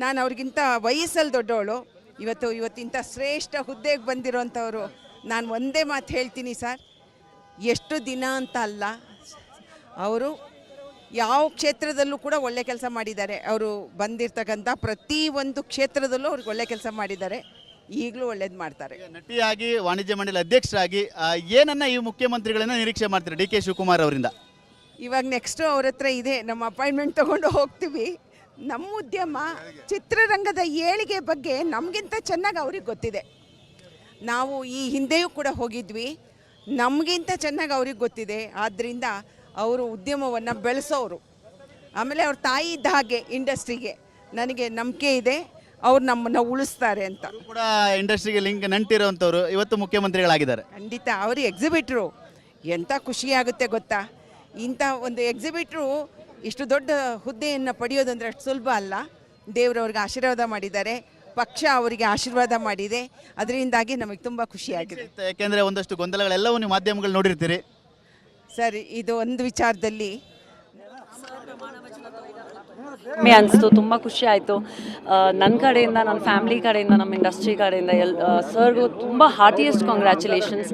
ನಾನು ಅವ್ರಿಗಿಂತ ವಯಸ್ಸಲ್ಲಿ ದೊಡ್ಡವಳು. ಇವತ್ತಿಂಥ ಶ್ರೇಷ್ಠ ಹುದ್ದೆಗೆ ಬಂದಿರೋಂಥವ್ರು. ನಾನು ಒಂದೇ ಮಾತು ಹೇಳ್ತೀನಿ ಸರ್, ಎಷ್ಟು ದಿನ ಅಂತ ಅಲ್ಲ, ಅವರು ಯಾವ ಕ್ಷೇತ್ರದಲ್ಲೂ ಕೂಡ ಒಳ್ಳೆ ಕೆಲಸ ಮಾಡಿದ್ದಾರೆ. ಅವರು ಬಂದಿರತಕ್ಕಂಥ ಪ್ರತಿಯೊಂದು ಕ್ಷೇತ್ರದಲ್ಲೂ ಅವ್ರಿಗೆ ಒಳ್ಳೆ ಕೆಲಸ ಮಾಡಿದ್ದಾರೆ, ಈಗಲೂ ಒಳ್ಳೇದು ಮಾಡ್ತಾರೆ. ನಟಿಯಾಗಿ ವಾಣಿಜ್ಯ ಮಂಡಳಿ ಅಧ್ಯಕ್ಷರಾಗಿ ಏನನ್ನ ಈ ಮುಖ್ಯಮಂತ್ರಿಗಳನ್ನ ನಿರೀಕ್ಷೆ ಮಾಡ್ತಾರೆ ಡಿ ಕೆ ಶಿವಕುಮಾರ್ ಅವರಿಂದ? ಇವಾಗ ನೆಕ್ಸ್ಟು ಅವ್ರ ಹತ್ರ ಇದೆ, ನಮ್ಮ ಅಪಾಯಿಂಟ್ಮೆಂಟ್ ತೊಗೊಂಡು ಹೋಗ್ತೀವಿ. ನಮ್ಮ ಉದ್ಯಮ ಚಿತ್ರರಂಗದ ಏಳಿಗೆ ಬಗ್ಗೆ ನಮಗಿಂತ ಚೆನ್ನಾಗಿ ಅವ್ರಿಗೆ ಗೊತ್ತಿದೆ. ನಾವು ಈ ಹಿಂದೆಯೂ ಕೂಡ ಹೋಗಿದ್ವಿ, ನಮಗಿಂತ ಚೆನ್ನಾಗಿ ಅವ್ರಿಗೆ ಗೊತ್ತಿದೆ. ಆದ್ದರಿಂದ ಅವರು ಉದ್ಯಮವನ್ನು ಬೆಳೆಸೋರು. ಆಮೇಲೆ ಅವ್ರ ತಾಯಿ ಇದ್ದ ಹಾಗೆ ಇಂಡಸ್ಟ್ರಿಗೆ ನನಗೆ ನಂಬಿಕೆ ಇದೆ, ಅವ್ರು ನಮ್ಮನ್ನು ಉಳಿಸ್ತಾರೆ ಅಂತ. ಕೂಡ ಇಂಡಸ್ಟ್ರಿಗೆ ಲಿಂಕ್ ನಂಟಿರೋಂಥವ್ರು ಇವತ್ತು ಮುಖ್ಯಮಂತ್ರಿಗಳಾಗಿದ್ದಾರೆ. ಖಂಡಿತ ಅವರು ಎಕ್ಸಿಬಿಟ್ರು. ಎಂಥ ಖುಷಿಯಾಗುತ್ತೆ ಗೊತ್ತಾ, ಇಂಥ ಒಂದು ಎಕ್ಸಿಬಿಟ್ರು ಇಷ್ಟು ದೊಡ್ಡ ಹುದ್ದೆಯನ್ನು ಪಡೆಯೋದಂದ್ರೆ ಅಷ್ಟು ಸುಲಭ ಅಲ್ಲ. ದೇವರವ್ರಿಗೆ ಆಶೀರ್ವಾದ ಮಾಡಿದ್ದಾರೆ, ಪಕ್ಷ ಅವರಿಗೆ ಆಶೀರ್ವಾದ ಮಾಡಿದೆ, ಅದರಿಂದಾಗಿ ನಮಗೆ ತುಂಬ ಖುಷಿಯಾಗಿದೆ. ಯಾಕೆಂದರೆ ಒಂದಷ್ಟು ಗೊಂದಲಗಳೆಲ್ಲವೂ ನೀವು ಮಾಧ್ಯಮಗಳು ನೋಡಿರ್ತೀರಿ ಸರಿ. ಇದು ಒಂದು ವಿಚಾರದಲ್ಲಿ ಅನಿಸ್ತು, ತುಂಬ ಖುಷಿ ಆಯಿತು. ನನ್ನ ಕಡೆಯಿಂದ, ನನ್ನ ಫ್ಯಾಮಿಲಿ ಕಡೆಯಿಂದ, ನಮ್ಮ ಇಂಡಸ್ಟ್ರಿ ಕಡೆಯಿಂದ ಸರ್ಗೂ ತುಂಬ ಹಾರ್ಟಿಯೆಸ್ಟ್ ಕಾಂಗ್ರ್ಯಾಚುಲೇಷನ್ಸ್.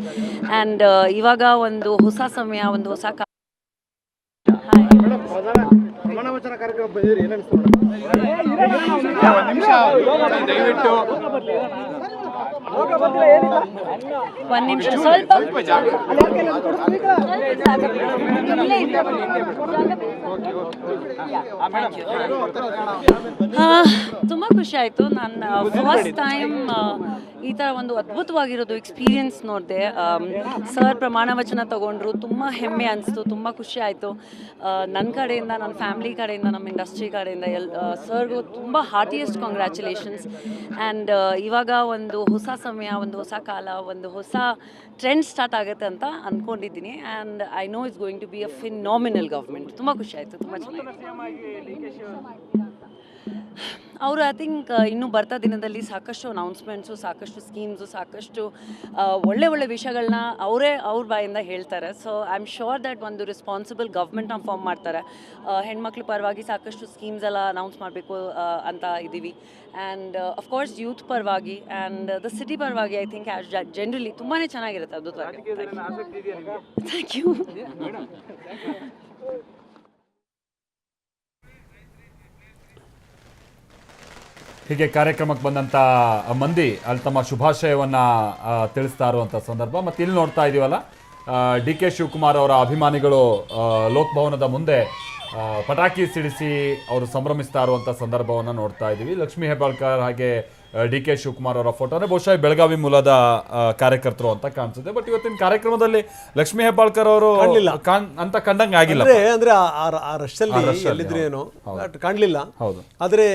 ಆ್ಯಂಡ್ ಇವಾಗ ಒಂದು ಹೊಸ ಸಮಯ, ಒಂದು ಹೊಸ ಒಂದು ನಿಮಿಷ ಸ್ವಲ್ಪ ತುಂಬ ಖುಷಿ ಆಯಿತು. ನಾನು ಫಸ್ಟ್ ಟೈಮ್ ಈ ಥರ ಒಂದು ಅದ್ಭುತವಾಗಿರೋದು ಎಕ್ಸ್ಪೀರಿಯನ್ಸ್ ನೋಡಿದೆ. ಸರ್ ಪ್ರಮಾಣ ವಚನ ತಗೊಂಡ್ರು, ತುಂಬ ಹೆಮ್ಮೆ ಅನಿಸ್ತು, ತುಂಬ ಖುಷಿ ಆಯಿತು. ನನ್ನ ಕಡೆಯಿಂದ, ನನ್ನ ಫ್ಯಾಮಿಲಿ ಕಡೆಯಿಂದ, ನಮ್ಮ ಇಂಡಸ್ಟ್ರಿ ಕಡೆಯಿಂದ ಸರ್ಗೂ ತುಂಬ ಹಾರ್ಟಿಯೆಸ್ಟ್ ಕಾಂಗ್ರ್ಯಾಚುಲೇಷನ್ಸ್. ಆ್ಯಂಡ್ ಇವಾಗ ಒಂದು ಹೊಸ ಸಮಯ, ಒಂದು ಹೊಸ ಕಾಲ, ಒಂದು ಹೊಸ ಟ್ರೆಂಡ್ ಸ್ಟಾರ್ಟ್ ಆಗುತ್ತೆ ಅಂತ ಅಂದ್ಕೊಂಡಿದ್ದೀನಿ. And I know it's going to be a phenomenal government. ತುಂಬ ಖುಷಿ ಆಯಿತು, ತುಂಬ ಚೆನ್ನಾಗಿ. ಅವರು ಐ ಥಿಂಕ್ ಇನ್ನೂ ಬರ್ತಾ ದಿನದಲ್ಲಿ ಸಾಕಷ್ಟು ಅನೌನ್ಸ್ಮೆಂಟ್ಸು, ಸಾಕಷ್ಟು ಸ್ಕೀಮ್ಸು, ಸಾಕಷ್ಟು ಒಳ್ಳೆ ವಿಷಯಗಳನ್ನ ಅವ್ರ ಬಾಯಿಂದ ಹೇಳ್ತಾರೆ. So I am sure that ಒಂದು ರೆಸ್ಪಾನ್ಸಿಬಲ್ ಗವರ್ಮೆಂಟ್ನ ಫಾರ್ಮ್ ಮಾಡ್ತಾರೆ. ಹೆಣ್ಮಕ್ಳ ಪರವಾಗಿ ಸಾಕಷ್ಟು ಸ್ಕೀಮ್ಸ್ ಎಲ್ಲ ಅನೌನ್ಸ್ ಮಾಡಬೇಕು ಅಂತ ಇದ್ದೀವಿ. ಆ್ಯಂಡ್ ಅಫ್ಕೋರ್ಸ್ ಯೂತ್ ಪರವಾಗಿ ಆ್ಯಂಡ್ ದ ಸಿಟಿ ಪರವಾಗಿ ಐ ಥಿಂಕ್ ಜನರಲಿ ತುಂಬಾ ಚೆನ್ನಾಗಿರುತ್ತೆ. ಅದ್ಭುತವಾಗಿ. Thank you. ಹೀಗೆ ಕಾರ್ಯಕ್ರಮಕ್ಕೆ ಬಂದಂಥ ಮಂದಿ ಅಲ್ಲಿ ತಮ್ಮ ಶುಭಾಶಯವನ್ನು ತಿಳಿಸ್ತಾ ಇರುವಂಥ ಸಂದರ್ಭ. ಮತ್ತು ಇಲ್ಲಿ ನೋಡ್ತಾ ಇದ್ದೀವಲ್ಲ, ಡಿ ಕೆ ಶಿವಕುಮಾರ್ ಅವರ ಅಭಿಮಾನಿಗಳು ಲೋಕಭವನದ ಮುಂದೆ ಪಟಾಕಿ ಸಿಡಿಸಿ ಅವರು ಸಂಭ್ರಮಿಸ್ತಾ ಇರುವಂಥ ಸಂದರ್ಭವನ್ನು ನೋಡ್ತಾ ಇದ್ದೀವಿ. ಲಕ್ಷ್ಮೀ ಹೆಬ್ಬಾಳ್ಕರ್ ಹಾಗೆ ಡಿ ಕೆ ಶಿವಕುಮಾರ್ ಅವರ ಫೋಟೋ ಅಂದರೆ ಬಹುಶಃ ಬೆಳಗಾವಿ ಮೂಲದ ಕಾರ್ಯಕರ್ತರು ಅಂತ ಕಾಣಿಸುತ್ತೆ. ಬಟ್ ಇವತ್ತಿನ ಕಾರ್ಯಕ್ರಮದಲ್ಲಿ ಲಕ್ಷ್ಮೀ ಹೆಬ್ಬಾಳ್ಕರ್ ಅವರು ಅಂತ ಕಂಡಂಗೆ ಆಗಿಲ್ಲ. ಅಂದ್ರೆ ಆ ರಶ್ಯಲ್ಲಿ ಏನು ಕಾಣಲಿಲ್ಲ. ಹೌದು. ಆದರೆ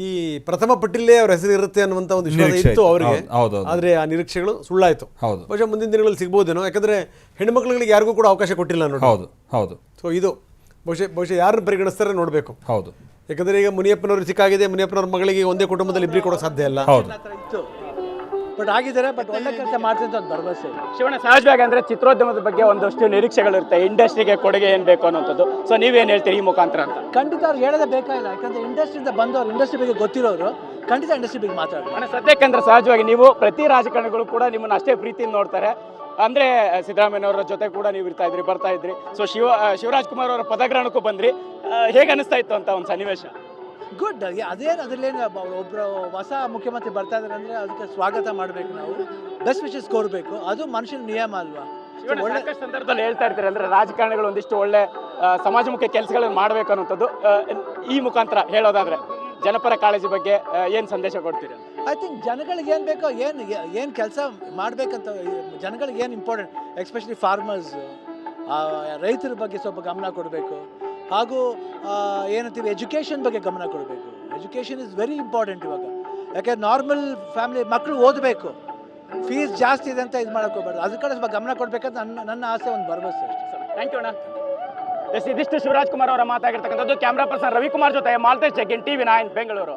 ಈ ಪ್ರಥಮ ಪಟ್ಟಿಲೇ ಅವ್ರ ಹೆಸರು ಇರುತ್ತೆ ಅನ್ನುವಂಥ ಒಂದು ವಿಶ್ವಾಸ ಇತ್ತು ಅವರಿಗೆ. ಆದರೆ ಆ ನಿರೀಕ್ಷೆಗಳು ಸುಳ್ಳಾಯಿತು. ಬಹುಶಃ ಮುಂದಿನ ದಿನಗಳಲ್ಲಿ ಸಿಗ್ಬೋದೇನೋ, ಯಾಕಂದ್ರೆ ಹೆಣ್ಮಕ್ಳುಗಳಿಗೆ ಯಾರಿಗೂ ಕೂಡ ಅವಕಾಶ ಕೊಟ್ಟಿಲ್ಲ ನೋಡಿ. ಹೌದು. ಸೊ ಇದು ಬಹುಶಃ ಯಾರನ್ನು ಪರಿಗಣಿಸ್ತಾರೆ ನೋಡಬೇಕು. ಹೌದು. ಯಾಕಂದ್ರೆ ಈಗ ಮುನಿಯಪ್ಪನವ್ರು ಸಿಕ್ಕಾಗಿದೆ, ಮುನಿಯಪ್ಪನವ್ರ ಮಗಳಿಗೆ ಒಂದೇ ಕುಟುಂಬದಲ್ಲಿ ಇಬ್ಬರಿಗೆ ಕೊಡೋಕೆ ಸಾಧ್ಯ ಇಲ್ಲ. ಬಟ್ ಆಗಿದ್ದಾರೆ, ಬಟ್ ಒಳ್ಳೆ ಕೆಲಸ ಮಾಡ್ತಿದ್ದು ಅಂತ ಭರವಸೆ. ಶಿವಣ್ಣ, ಸಹಜವಾಗಿ ಅಂದರೆ ಚಿತ್ರೋದ್ಯಮದ ಬಗ್ಗೆ ಒಂದಷ್ಟು ನಿರೀಕ್ಷೆಗಳಿರುತ್ತೆ, ಇಂಡಸ್ಟ್ರಿಗೆ ಕೊಡುಗೆ ಏನು ಬೇಕು ಅನ್ನೋಂಥದ್ದು. ಸೊ ನೀವೇನು ಹೇಳ್ತೀರಿ ಈ ಮುಖಾಂತರ ಅಂತ? ಖಂಡಿತ ಅವ್ರು ಹೇಳೋದೇ ಬೇಕಾಗಿಲ್ಲ, ಯಾಕಂದರೆ ಇಂಡಸ್ಟ್ರಿಯಿಂದ ಬಂದವರು, ಇಂಡಸ್ಟ್ರಿ ಬಗ್ಗೆ ಗೊತ್ತಿರೋರು ಖಂಡಿತ ಇಂಡಸ್ಟ್ರಿ ಬಗ್ಗೆ ಮಾತಾಡೋದು. ಸದ್ಯಕ್ಕಂದ್ರೆ ಸಹಜವಾಗಿ ನೀವು ಪ್ರತಿ ರಾಜಕಾರಣಿಗಳು ಕೂಡ ನಿಮ್ಮನ್ನು ಅಷ್ಟೇ ಪ್ರೀತಿಯಿಂದ ನೋಡ್ತಾರೆ. ಅಂದರೆ ಸಿದ್ದರಾಮಯ್ಯನವರ ಜೊತೆ ಕೂಡ ನೀವು ಬರ್ತಾ ಇದ್ರಿ. ಸೊ ಶಿವರಾಜ್ ಕುಮಾರ್ ಅವರ ಪದಗ್ರಹಣಕ್ಕೂ ಬಂದ್ರಿ. ಹೇಗೆ ಅನಿಸ್ತಾ ಇತ್ತು ಅಂತ ಒಂದು ಸನ್ನಿವೇಶ? ಗುಡ್. ಅದರಲ್ಲೇನು ಒಬ್ಬರು ಹೊಸ ಮುಖ್ಯಮಂತ್ರಿ ಬರ್ತಾ ಇದ್ದಾರೆ ಅಂದರೆ ಅದಕ್ಕೆ ಸ್ವಾಗತ ಮಾಡಬೇಕು, ನಾವು ಬೆಸ್ಟ್ ವಿಶಸ್ ಕೋರಬೇಕು. ಅದು ಮನುಷ್ಯನ ನಿಯಮ ಅಲ್ವಾ? ಒಳ್ಳೆ ಸಂದರ್ಭದಲ್ಲಿ ಹೇಳ್ತಾ ಇರ್ತಾರೆ ಅಂದರೆ ರಾಜಕಾರಣಿಗಳು ಒಂದಿಷ್ಟು ಒಳ್ಳೆ ಸಮಾಜಮುಖಿ ಕೆಲಸಗಳನ್ನು ಮಾಡಬೇಕು ಅನ್ನೋಂಥದ್ದು. ಈ ಮುಖಾಂತರ ಹೇಳೋದಾದರೆ ಜನಪರ ಕಾಳಜಿ ಬಗ್ಗೆ ಏನು ಸಂದೇಶ ಕೊಡ್ತೀರಿ? ಐ ಥಿಂಕ್ ಜನಗಳಿಗೆ ಏನು ಬೇಕೋ, ಏನು ಕೆಲಸ ಮಾಡಬೇಕಂತ ಜನಗಳಿಗೆ ಏನು ಇಂಪಾರ್ಟೆಂಟ್, ಎಸ್ಪೆಷಲಿ ಫಾರ್ಮರ್ಸ್, ರೈತರ ಬಗ್ಗೆ ಸ್ವಲ್ಪ ಗಮನ ಕೊಡಬೇಕು. ಹಾಗೂ ಏನಂತೀವಿ, ಎಜುಕೇಷನ್ ಬಗ್ಗೆ ಗಮನ ಕೊಡಬೇಕು. ಎಜುಕೇಷನ್ ಇಸ್ ವೆರಿ ಇಂಪಾರ್ಟೆಂಟ್ ಇವಾಗ. ಯಾಕೆಂದ್ರೆ ನಾರ್ಮಲ್ ಫ್ಯಾಮಿಲಿ ಮಕ್ಕಳು ಓದಬೇಕು, ಫೀಸ್ ಜಾಸ್ತಿ ಇದೆ ಅಂತ ಇದು ಮಾಡೋಕ್ಕೋಗ್ಬಾರ್ದು. ಅದ್ರ ಕಡೆ ಸ್ವಲ್ಪ ಗಮನ ಕೊಡಬೇಕಂತ ನನ್ನ ಆಸೆ, ಒಂದು ಭರವಸೆ ಅಷ್ಟೇ. ಥ್ಯಾಂಕ್ ಯು ಅಣ್ಣ. ಇದಿಷ್ಟು ಶಿವರಾಜ್ ಕುಮಾರ್ ಅವರ ಮಾತಾಗಿರ್ತಕ್ಕಂಥದ್ದು. ಕ್ಯಾಮ್ರಾ ಪರ್ಸನ್ ರವಿಕುಮಾರ್ ಜೊತೆ ಮಾಲ್ತೇಶ್ ಜಗ್ಗಿನ್, TV9 ಬೆಂಗಳೂರು.